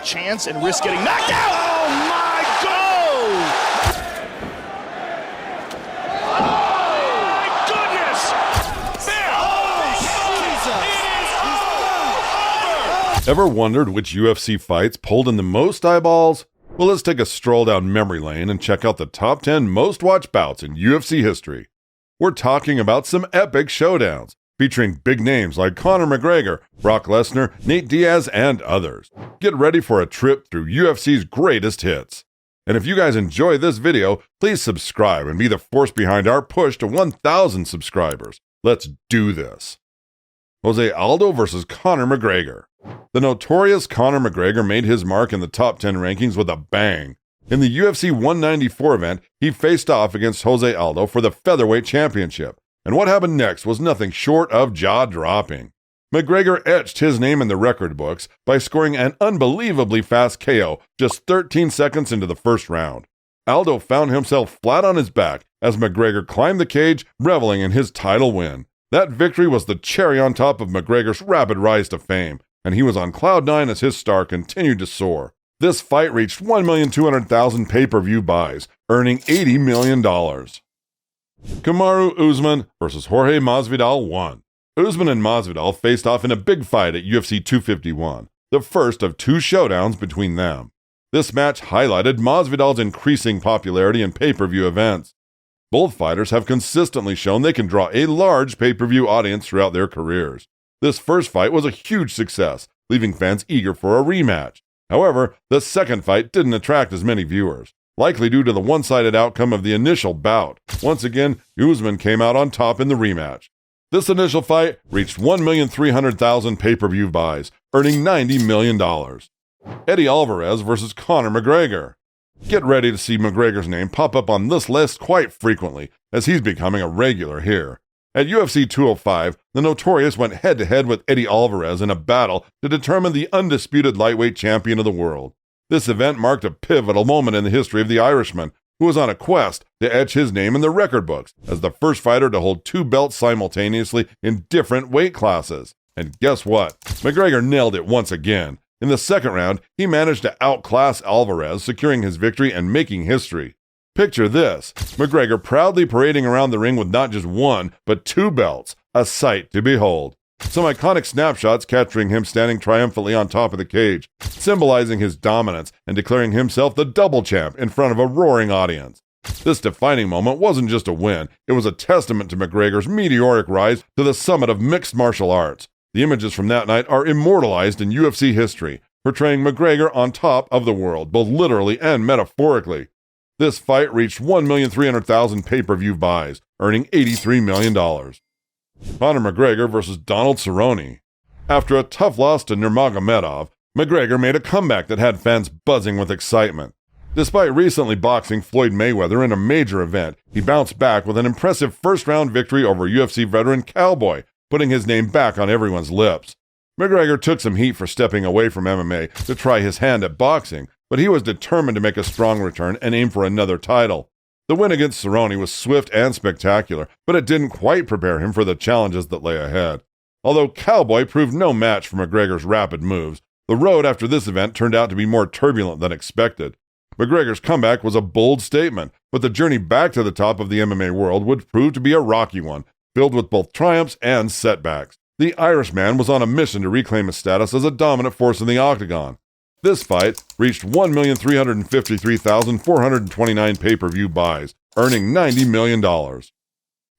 chance and risk getting knocked out. Oh my God! Oh my goodness! Man, Ever wondered which UFC fights pulled in the most eyeballs? Well, let's take a stroll down memory lane and check out the top 10 most watched bouts in UFC history. We're talking about some epic showdowns, featuring big names like Conor McGregor, Brock Lesnar, Nate Diaz, and others. Get ready for a trip through UFC's greatest hits. And if you guys enjoy this video, please subscribe and be the force behind our push to 1,000 subscribers. Let's do this. Jose Aldo versus Conor McGregor. The notorious Conor McGregor made his mark in the top 10 rankings with a bang. In the UFC 194 event, he faced off against Jose Aldo for the featherweight championship. And what happened next was nothing short of jaw-dropping. McGregor etched his name in the record books by scoring an unbelievably fast KO just 13 seconds into the first round. Aldo found himself flat on his back as McGregor climbed the cage, reveling in his title win. That victory was the cherry on top of McGregor's rapid rise to fame, and he was on cloud nine as his star continued to soar. This fight reached 1,200,000 pay-per-view buys, earning $80 million. Kamaru Usman versus Jorge Masvidal 1. Usman and Masvidal faced off in a big fight at UFC 251, the first of two showdowns between them. This match highlighted Masvidal's increasing popularity in pay-per-view events. Both fighters have consistently shown they can draw a large pay-per-view audience throughout their careers. This first fight was a huge success, leaving fans eager for a rematch. However, the second fight didn't attract as many viewers, likely due to the one-sided outcome of the initial bout. Once again, Usman came out on top in the rematch. This initial fight reached 1,300,000 pay-per-view buys, earning $90 million. Eddie Alvarez versus Conor McGregor. Get ready to see McGregor's name pop up on this list quite frequently, as he's becoming a regular here. At UFC 205, the Notorious went head-to-head with Eddie Alvarez in a battle to determine the undisputed lightweight champion of the world. This event marked a pivotal moment in the history of the Irishman, who was on a quest to etch his name in the record books as the first fighter to hold two belts simultaneously in different weight classes. And guess what? McGregor nailed it once again. In the second round, he managed to outclass Alvarez, securing his victory and making history. Picture this, McGregor proudly parading around the ring with not just one, but two belts, a sight to behold. Some iconic snapshots capturing him standing triumphantly on top of the cage, symbolizing his dominance and declaring himself the double champ in front of a roaring audience. This defining moment wasn't just a win, it was a testament to McGregor's meteoric rise to the summit of mixed martial arts. The images from that night are immortalized in UFC history, portraying McGregor on top of the world, both literally and metaphorically. This fight reached 1,300,000 pay-per-view buys, earning $83 million. Conor McGregor versus Donald Cerrone. After a tough loss to Nurmagomedov, McGregor made a comeback that had fans buzzing with excitement. Despite recently boxing Floyd Mayweather in a major event, he bounced back with an impressive first-round victory over UFC veteran Cowboy, putting his name back on everyone's lips. McGregor took some heat for stepping away from MMA to try his hand at boxing, but he was determined to make a strong return and aim for another title. The win against Cerrone was swift and spectacular, but it didn't quite prepare him for the challenges that lay ahead. Although Cowboy proved no match for McGregor's rapid moves, the road after this event turned out to be more turbulent than expected. McGregor's comeback was a bold statement, but the journey back to the top of the MMA world would prove to be a rocky one, filled with both triumphs and setbacks. The Irishman was on a mission to reclaim his status as a dominant force in the octagon. This fight reached 1,353,429 pay-per-view buys, earning $90 million. Conor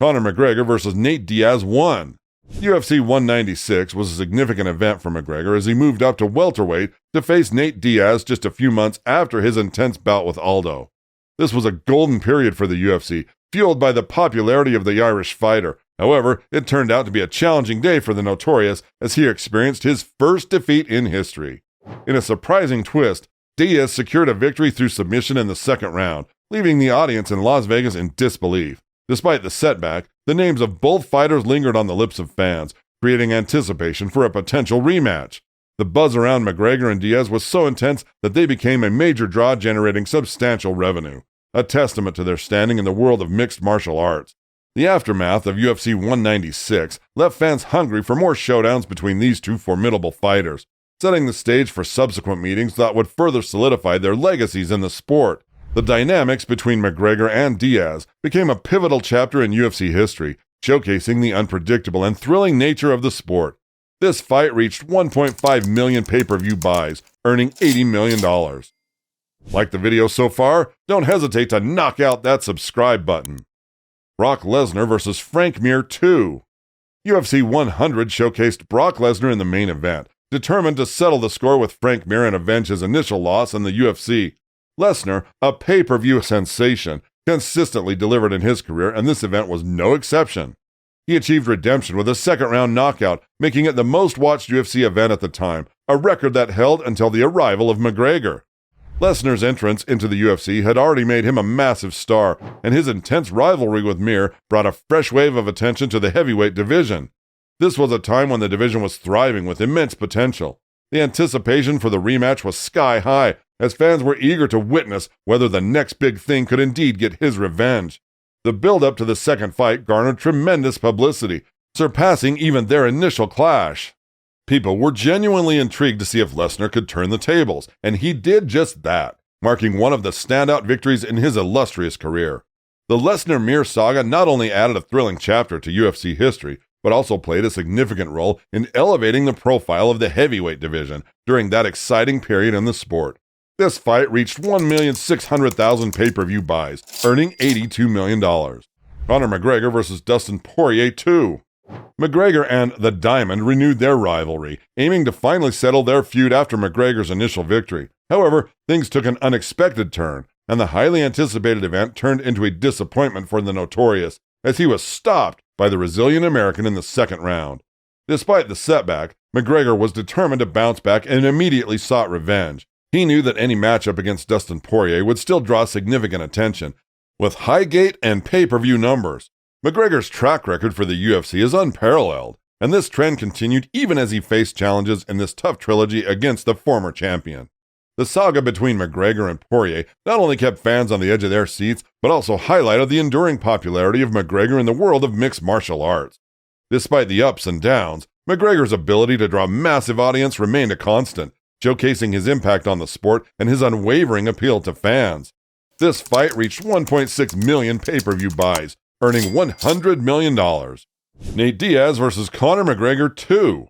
McGregor versus Nate Diaz 1. UFC 196 was a significant event for McGregor as he moved up to welterweight to face Nate Diaz just a few months after his intense bout with Aldo. This was a golden period for the UFC, fueled by the popularity of the Irish fighter. However, it turned out to be a challenging day for the Notorious as he experienced his first defeat in history. In a surprising twist, Diaz secured a victory through submission in the second round, leaving the audience in Las Vegas in disbelief. Despite the setback, the names of both fighters lingered on the lips of fans, creating anticipation for a potential rematch. The buzz around McGregor and Diaz was so intense that they became a major draw, generating substantial revenue, a testament to their standing in the world of mixed martial arts. The aftermath of UFC 196 left fans hungry for more showdowns between these two formidable fighters. setting the stage for subsequent meetings that would further solidify their legacies in the sport. The dynamics between McGregor and Diaz became a pivotal chapter in UFC history, showcasing the unpredictable and thrilling nature of the sport. This fight reached 1.5 million pay-per-view buys, earning $80 million. Like the video so far? Don't hesitate to knock out that subscribe button. Brock Lesnar vs. Frank Mir 2. UFC 100 showcased Brock Lesnar in the main event, determined to settle the score with Frank Mir and avenge his initial loss in the UFC. Lesnar, a pay-per-view sensation, consistently delivered in his career, and this event was no exception. He achieved redemption with a second-round knockout, making it the most-watched UFC event at the time, a record that held until the arrival of McGregor. Lesnar's entrance into the UFC had already made him a massive star, and his intense rivalry with Mir brought a fresh wave of attention to the heavyweight division. This was a time when the division was thriving with immense potential. The anticipation for the rematch was sky high, as fans were eager to witness whether the next big thing could indeed get his revenge. The build-up to the second fight garnered tremendous publicity, surpassing even their initial clash. People were genuinely intrigued to see if Lesnar could turn the tables, and he did just that, marking one of the standout victories in his illustrious career. The Lesnar-Mir saga not only added a thrilling chapter to UFC history, but also played a significant role in elevating the profile of the heavyweight division during that exciting period in the sport. This fight reached 1,600,000 pay-per-view buys, earning $82 million. Conor McGregor vs. Dustin Poirier 2. McGregor and the Diamond renewed their rivalry, aiming to finally settle their feud after McGregor's initial victory. However, things took an unexpected turn, and the highly anticipated event turned into a disappointment for the Notorious, as he was stopped by the resilient American in the second round. Despite the setback, McGregor was determined to bounce back and immediately sought revenge. He knew that any matchup against Dustin Poirier would still draw significant attention, with high gate and pay-per-view numbers. McGregor's track record for the UFC is unparalleled, and this trend continued even as he faced challenges in this tough trilogy against the former champion. The saga between McGregor and Poirier not only kept fans on the edge of their seats, but also highlighted the enduring popularity of McGregor in the world of mixed martial arts. Despite the ups and downs, McGregor's ability to draw a massive audience remained a constant, showcasing his impact on the sport and his unwavering appeal to fans. This fight reached 1.6 million pay-per-view buys, earning $100 million. Nate Diaz vs. Conor McGregor 2.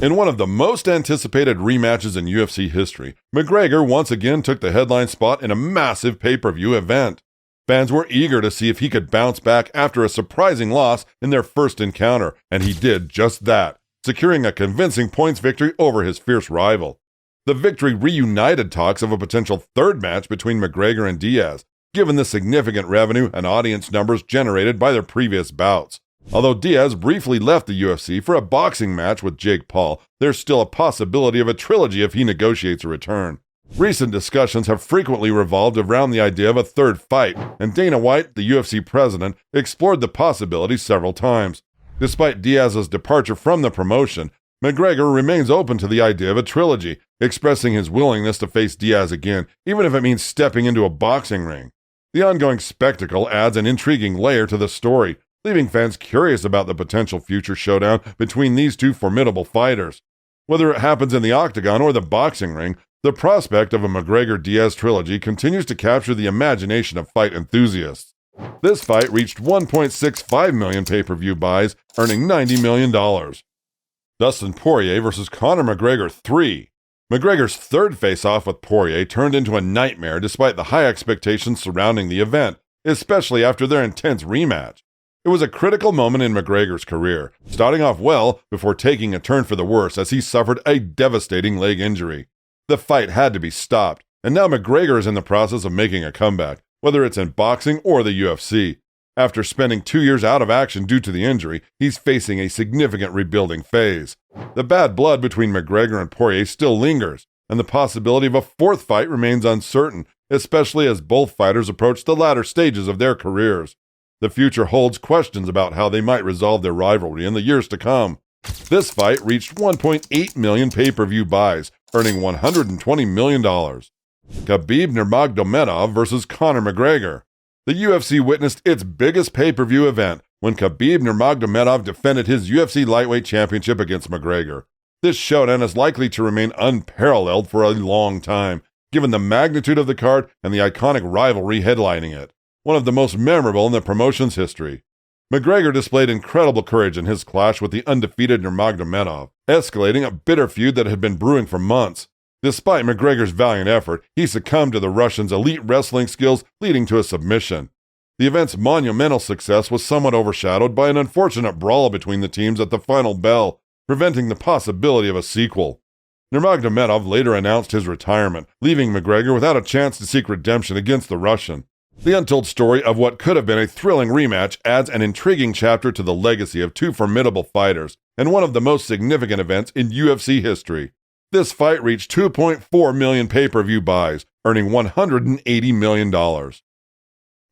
In one of the most anticipated rematches in UFC history, McGregor once again took the headline spot in a massive pay-per-view event. Fans were eager to see if he could bounce back after a surprising loss in their first encounter, and he did just that, securing a convincing points victory over his fierce rival. The victory reunited talks of a potential third match between McGregor and Diaz, given the significant revenue and audience numbers generated by their previous bouts. Although Diaz briefly left the UFC for a boxing match with Jake Paul, there's still a possibility of a trilogy if he negotiates a return. Recent discussions have frequently revolved around the idea of a third fight, and Dana White, the UFC president, explored the possibility several times. Despite Diaz's departure from the promotion, McGregor remains open to the idea of a trilogy, expressing his willingness to face Diaz again, even if it means stepping into a boxing ring. The ongoing spectacle adds an intriguing layer to the story, leaving fans curious about the potential future showdown between these two formidable fighters. Whether it happens in the octagon or the boxing ring, the prospect of a McGregor-Diaz trilogy continues to capture the imagination of fight enthusiasts. This fight reached 1.65 million pay-per-view buys, earning $90 million. Dustin Poirier vs. Conor McGregor 3. McGregor's third face-off with Poirier turned into a nightmare despite the high expectations surrounding the event, especially after their intense rematch. It was a critical moment in McGregor's career, starting off well before taking a turn for the worse as he suffered a devastating leg injury. The fight had to be stopped, and now McGregor is in the process of making a comeback, whether it's in boxing or the UFC. After spending 2 years out of action due to the injury, he's facing a significant rebuilding phase. The bad blood between McGregor and Poirier still lingers, and the possibility of a fourth fight remains uncertain, especially as both fighters approach the latter stages of their careers. The future holds questions about how they might resolve their rivalry in the years to come. This fight reached 1.8 million pay-per-view buys, earning $120 million. Khabib Nurmagomedov vs. Conor McGregor. The UFC witnessed its biggest pay-per-view event when Khabib Nurmagomedov defended his UFC lightweight championship against McGregor. This showdown is likely to remain unparalleled for a long time, given the magnitude of the card and the iconic rivalry headlining it, one of the most memorable in the promotion's history. McGregor displayed incredible courage in his clash with the undefeated Nurmagomedov, escalating a bitter feud that had been brewing for months. Despite McGregor's valiant effort, he succumbed to the Russian's elite wrestling skills, leading to a submission. The event's monumental success was somewhat overshadowed by an unfortunate brawl between the teams at the final bell, preventing the possibility of a sequel. Nurmagomedov later announced his retirement, leaving McGregor without a chance to seek redemption against the Russian. The untold story of what could have been a thrilling rematch adds an intriguing chapter to the legacy of two formidable fighters, and one of the most significant events in UFC history. This fight reached 2.4 million pay-per-view buys, earning $180 million.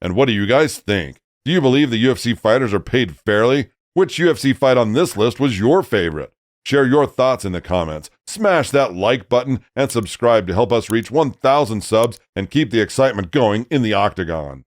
And what do you guys think? Do you believe the UFC fighters are paid fairly? Which UFC fight on this list was your favorite? Share your thoughts in the comments, smash that like button, and subscribe to help us reach 1,000 subs and keep the excitement going in the octagon.